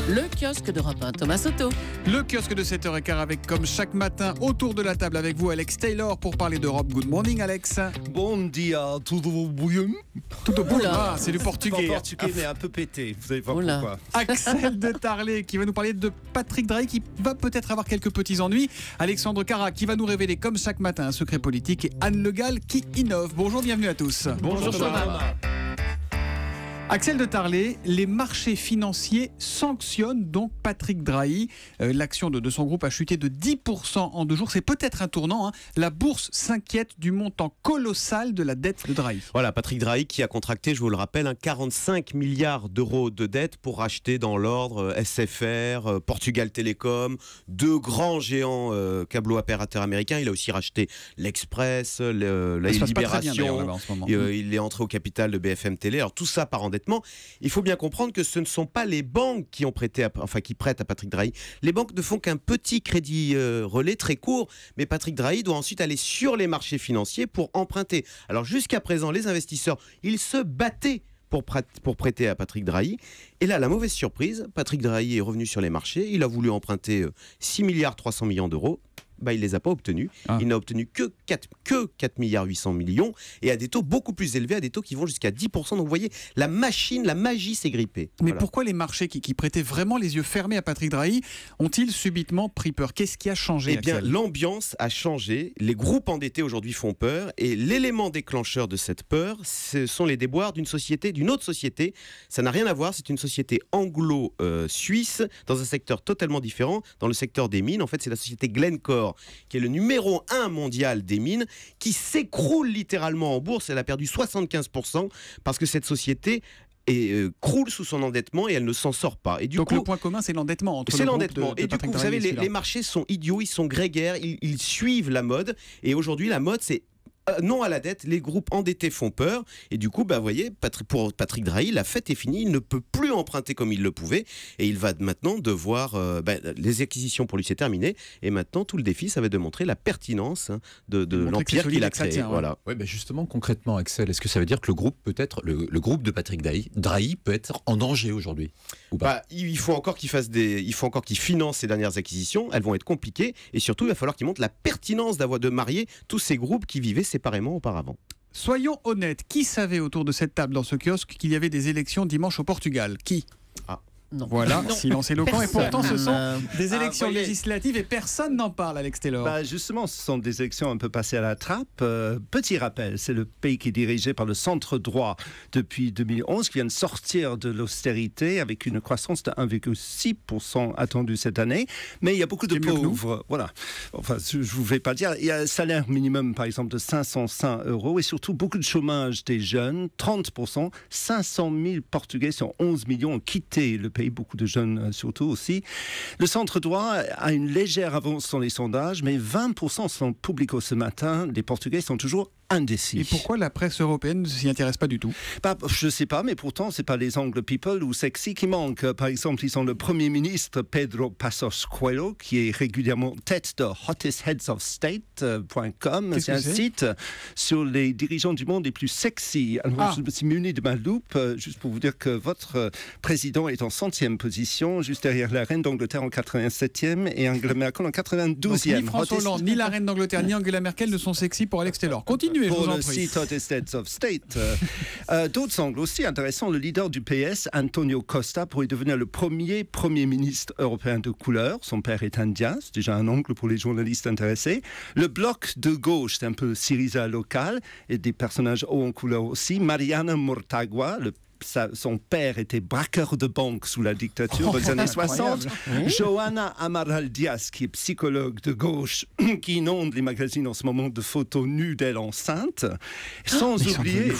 Le kiosque d'Europe 1, Thomas Soto. Le kiosque de 7h15 avec, comme chaque matin, autour de la table avec vous, Alex Taylor, pour parler d'Europe. Good morning, Alex. Bon dia, tudo bem? Tudo bom. Ah, c'est du portugais. Pas portugais, mais un peu pété. Vous allez voir pourquoi. Axel de Tarlet qui va nous parler de Patrick Drahi qui va peut-être avoir quelques petits ennuis. Alexandre Cara qui va nous révéler, comme chaque matin, un secret politique. Et Anne Le Gall qui innove. Bonjour, bienvenue à tous. Bonjour Thomas. Axel de Tarlet, les marchés financiers sanctionnent donc Patrick Drahi. L'action de son groupe a chuté de 10% en 2 jours. C'est peut-être un tournant. La bourse s'inquiète du montant colossal de la dette de Drahi. Voilà, Patrick Drahi qui a contracté, je vous le rappelle, 45 milliards d'euros de dette pour racheter dans l'ordre SFR, Portugal Télécom, 2 grands géants câblo-opérateurs américains. Il a aussi racheté l'Express, la Libération. Il est entré au capital de BFM Télé. Alors tout ça par endettement. Il faut bien comprendre que ce ne sont pas les banques qui prêtent à Patrick Drahi. Les banques ne font qu'un petit crédit relais très court, mais Patrick Drahi doit ensuite aller sur les marchés financiers pour emprunter. Alors jusqu'à présent, les investisseurs, ils se battaient pour prêter à Patrick Drahi. Et là, la mauvaise surprise, Patrick Drahi est revenu sur les marchés. Il a voulu emprunter 6 milliards 300 millions d'euros. Il ne les a pas obtenus. Il n'a obtenu que 4 milliards 800 millions et à des taux beaucoup plus élevés, à des taux qui vont jusqu'à 10%. Donc vous voyez, la magie s'est grippée. Mais pourquoi les marchés qui prêtaient vraiment les yeux fermés à Patrick Drahi ont-ils subitement pris peur? Qu'est-ce qui a changé? Eh bien, l'ambiance a changé. Les groupes endettés aujourd'hui font peur et l'élément déclencheur de cette peur, ce sont les déboires d'une autre société. Ça n'a rien à voir, c'est une société anglo-suisse dans un secteur totalement différent, dans le secteur des mines. En fait, c'est la société Glencore, qui est le numéro 1 mondial des mines, qui s'écroule littéralement en bourse. Elle a perdu 75% parce que cette société croule sous son endettement et elle ne s'en sort pas. Et donc le point commun, c'est l'endettement entre c'est le l'endettement. Et du coup, vous savez, les marchés sont idiots, ils sont grégaires, ils suivent la mode. Et aujourd'hui, la mode, c'est non à la dette, les groupes endettés font peur. Et du coup, vous voyez, pour Patrick Drahi, la fête est finie. Il ne peut plus emprunter comme il le pouvait. Et il va maintenant devoir... les acquisitions pour lui, c'est terminé. Et maintenant, tout le défi, ça va de montrer la pertinence de l'empire qu'il a créé. Voilà. Ouais, justement, concrètement, Axel, est-ce que ça veut dire que le groupe de Patrick Drahi peut être en danger aujourd'hui ou pas? Il faut encore qu'il finance ses dernières acquisitions. Elles vont être compliquées. Et surtout, il va falloir qu'il montre la pertinence de marier tous ces groupes qui vivaient séparément auparavant. Soyons honnêtes, qui savait autour de cette table dans ce kiosque qu'il y avait des élections dimanche au Portugal? Qui? Non. Voilà, non. Silence éloquent. Et pourtant, ce sont des élections voyez, législatives et personne n'en parle, Alex Taylor. Justement, ce sont des élections un peu passées à la trappe. Petit rappel, c'est le pays qui est dirigé par le centre droit depuis 2011, qui vient de sortir de l'austérité avec une croissance de 1,6% attendue cette année. Mais il y a beaucoup de pauvres. Voilà. Enfin, je ne vous vais pas dire. Il y a un salaire minimum, par exemple, de 505 € et surtout beaucoup de chômage des jeunes, 30%. 500 000 Portugais sur 11 millions ont quitté le pays, beaucoup de jeunes surtout aussi. Le centre droit a une légère avance dans les sondages, mais 20% sont publics ce matin. Les Portugais sont toujours indécis. Et pourquoi la presse européenne ne s'y intéresse pas du tout? Je ne sais pas, mais pourtant, ce n'est pas les angles people ou sexy qui manquent. Par exemple, ils ont le Premier ministre Pedro Passos Coelho, qui est régulièrement tête de hottestheadsofstate.com. C'est un site sur les dirigeants du monde les plus sexy. Alors, je me suis muni de ma loupe, juste pour vous dire que votre président est en 100e position, juste derrière la reine d'Angleterre en 87e et Angela Merkel en 92e. Donc, ni François Hollande, ni la reine d'Angleterre, ni Angela Merkel ne sont sexy pour Alex Taylor. Continuez. Pour le site Hottest Heads of State. D'autres angles aussi intéressants. Le leader du PS, Antonio Costa, pourrait devenir le premier ministre européen de couleur. Son père est indien. C'est déjà un angle pour les journalistes intéressés. Le bloc de gauche, c'est un peu Syriza local, et des personnages hauts en couleur aussi. Mariana Mortágua, son père était braqueur de banque sous la dictature des années 60. Joana Amaral Diaz, qui est psychologue de gauche, qui inonde les magazines en ce moment de photos nues d'elle enceinte. Sans oublier...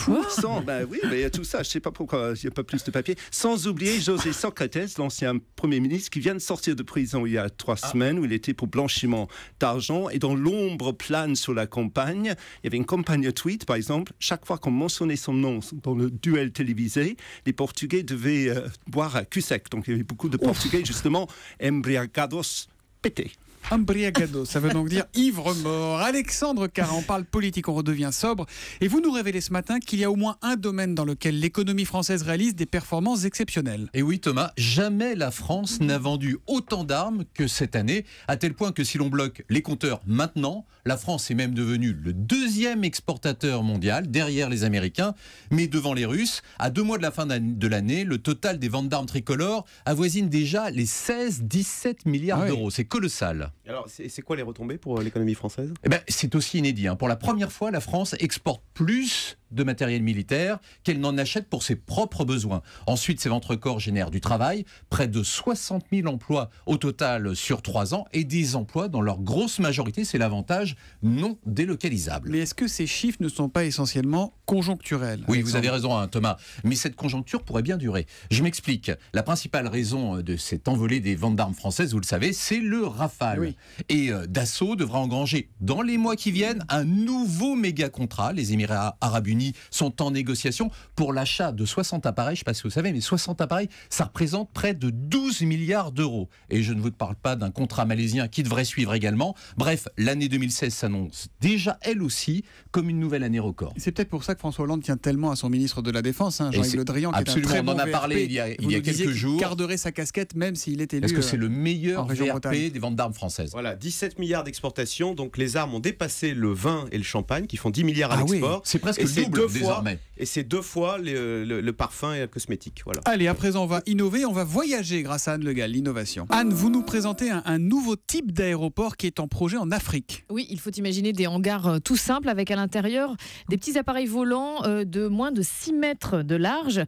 il y a tout ça, je ne sais pas pourquoi il n'y a pas plus de papier. Sans oublier José Socrates, l'ancien Premier ministre, qui vient de sortir de prison il y a 3 semaines, où il était pour blanchiment d'argent. Et dans l'ombre plane sur la campagne, il y avait une campagne tweet, par exemple, chaque fois qu'on mentionnait son nom dans le duel télévisé, les Portugais devaient boire à cul sec. Donc il y avait beaucoup de Portugais, justement, embriagados pétés. Embriagado, ça veut donc dire ivre-mort. Alexandre Carra, on parle politique, on redevient sobre. Et vous nous révélez ce matin qu'il y a au moins un domaine dans lequel l'économie française réalise des performances exceptionnelles. Et oui Thomas, jamais la France n'a vendu autant d'armes que cette année, à tel point que si l'on bloque les compteurs maintenant, la France est même devenue le deuxième exportateur mondial, derrière les Américains, mais devant les Russes. À 2 mois de la fin de l'année, le total des ventes d'armes tricolores avoisine déjà les 16-17 milliards d'euros. C'est colossal. Alors, c'est quoi les retombées pour l'économie française ? Eh ben, c'est aussi inédit. Pour la première fois, la France exporte plus de matériel militaire qu'elle n'en achète pour ses propres besoins. Ensuite, ces ventes records génèrent du travail, près de 60 000 emplois au total sur 3 ans, et des emplois dans leur grosse majorité, c'est l'avantage, non délocalisables. Mais est-ce que ces chiffres ne sont pas essentiellement conjoncturels ? Oui, vous avez raison Thomas, mais cette conjoncture pourrait bien durer. Je m'explique. La principale raison de cette envolée des ventes d'armes françaises, vous le savez, c'est le Rafale. Oui. Et Dassault devra engranger dans les mois qui viennent un nouveau méga contrat. Les Émirats Arabes Unis sont en négociation pour l'achat de 60 appareils. Je ne sais pas si vous savez, mais 60 appareils, ça représente près de 12 milliards d'euros. Et je ne vous parle pas d'un contrat malaisien qui devrait suivre également. Bref, l'année 2016 s'annonce déjà, elle aussi, comme une nouvelle année record. C'est peut-être pour ça que François Hollande tient tellement à son ministre de la Défense, Jean-Yves Le Drian, qui est un très bon on en a VRP. parlé il y a quelques jours. Il garderait sa casquette même s'il est élu. Parce que c'est le meilleur VRP Bretagne. des ventes d'armes françaises. Voilà, 17 milliards d'exportations. Donc les armes ont dépassé le vin et le champagne, qui font 10 milliards à l'export. Oui. C'est presque le double désormais. Et c'est 2 fois le parfum et la cosmétique. Voilà. Allez, à présent, on va innover, on va voyager grâce à Anne Le Gall, l'innovation. Anne, vous nous présentez un nouveau type d'aéroport qui est en projet en Afrique. Oui, il faut imaginer des hangars tout simples avec à l'intérieur des petits appareils volants de moins de 6 mètres de large.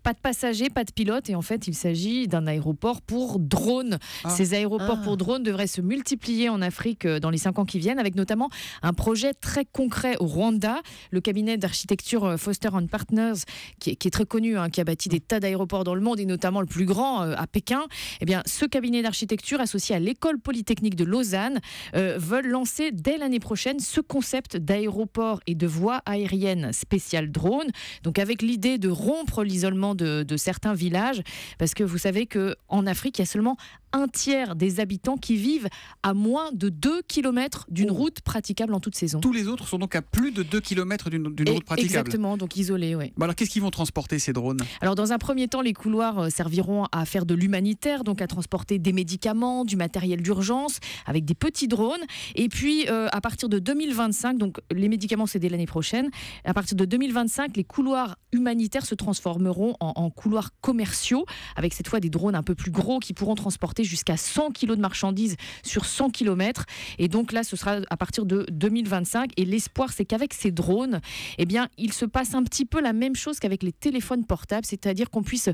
Pas de passagers, pas de pilote. Et en fait, il s'agit d'un aéroport pour drones. Ces aéroports pour drones devraient se multiplier en Afrique dans les 5 ans qui viennent, avec notamment un projet très concret au Rwanda. Le cabinet d'architecture Foster & Partners, qui est très connu, qui a bâti des tas d'aéroports dans le monde et notamment le plus grand à Pékin. Eh bien, ce cabinet d'architecture associé à l'école polytechnique de Lausanne veulent lancer dès l'année prochaine ce concept d'aéroport et de voie aérienne spéciale drone. Donc avec l'idée de rompre l'isolement de certains villages, parce que vous savez qu'en Afrique, il y a seulement 1/3 des habitants qui vivent à moins de 2 km d'une route praticable en toute saison. Tous les autres sont donc à plus de 2 km d'une route praticable. Exactement, donc isolés, oui. Alors qu'est-ce qu'ils vont transporter ces drones ? Alors dans un premier temps, les couloirs serviront à faire de l'humanitaire, donc à transporter des médicaments, du matériel d'urgence, avec des petits drones. Et puis à partir de 2025, donc les médicaments c'est dès l'année prochaine, à partir de 2025, les couloirs humanitaires se transformeront en couloirs commerciaux, avec cette fois des drones un peu plus gros qui pourront transporter jusqu'à 100 kg de marchandises sur 100 km. Et donc là, ce sera à partir de 2025. Et l'espoir, c'est qu'avec ces drones, eh bien, il se passe un petit peu la même chose qu'avec les téléphones portables, c'est-à-dire qu'on puisse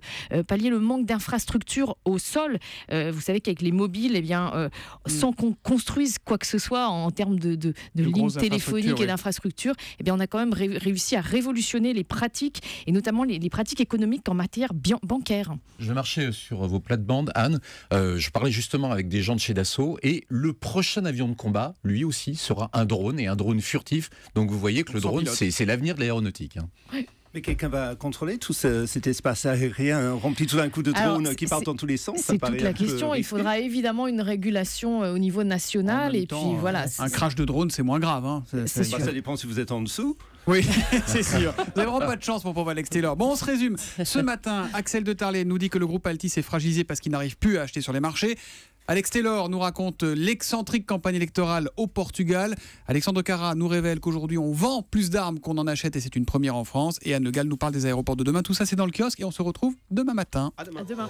pallier le manque d'infrastructures au sol. Vous savez qu'avec les mobiles, eh bien, sans qu'on construise quoi que ce soit en termes de lignes téléphoniques et d'infrastructures, eh bien, on a quand même réussi à révolutionner les pratiques, et notamment les pratiques économiques en matière bancaire. Je vais marcher sur vos plates-bandes, Anne. Je parlais justement avec des gens de chez Dassault, et le prochain avion de combat, lui aussi, sera un drone, et un drone furtif. Donc vous voyez que le drone, c'est l'avenir de l'aéronautique. Oui. Mais quelqu'un va contrôler tout cet espace aérien rempli tout d'un coup de drones qui partent dans tous les sens. C'est toute la question. Il faudra évidemment une régulation au niveau national. Et puis voilà. Un crash de drone, c'est moins grave. Ça dépend si vous êtes en dessous. Oui, c'est sûr. Vous n'avez vraiment pas de chance, mon pauvre Alex Taylor. Bon, on se résume. Ce matin, Axel de Tarlé nous dit que le groupe Altis est fragilisé parce qu'il n'arrive plus à acheter sur les marchés. Alex Taylor nous raconte l'excentrique campagne électorale au Portugal. Alexandre Carra nous révèle qu'aujourd'hui on vend plus d'armes qu'on en achète et c'est une première en France. Et Anne Le Gall nous parle des aéroports de demain. Tout ça c'est dans le kiosque et on se retrouve demain matin. À demain.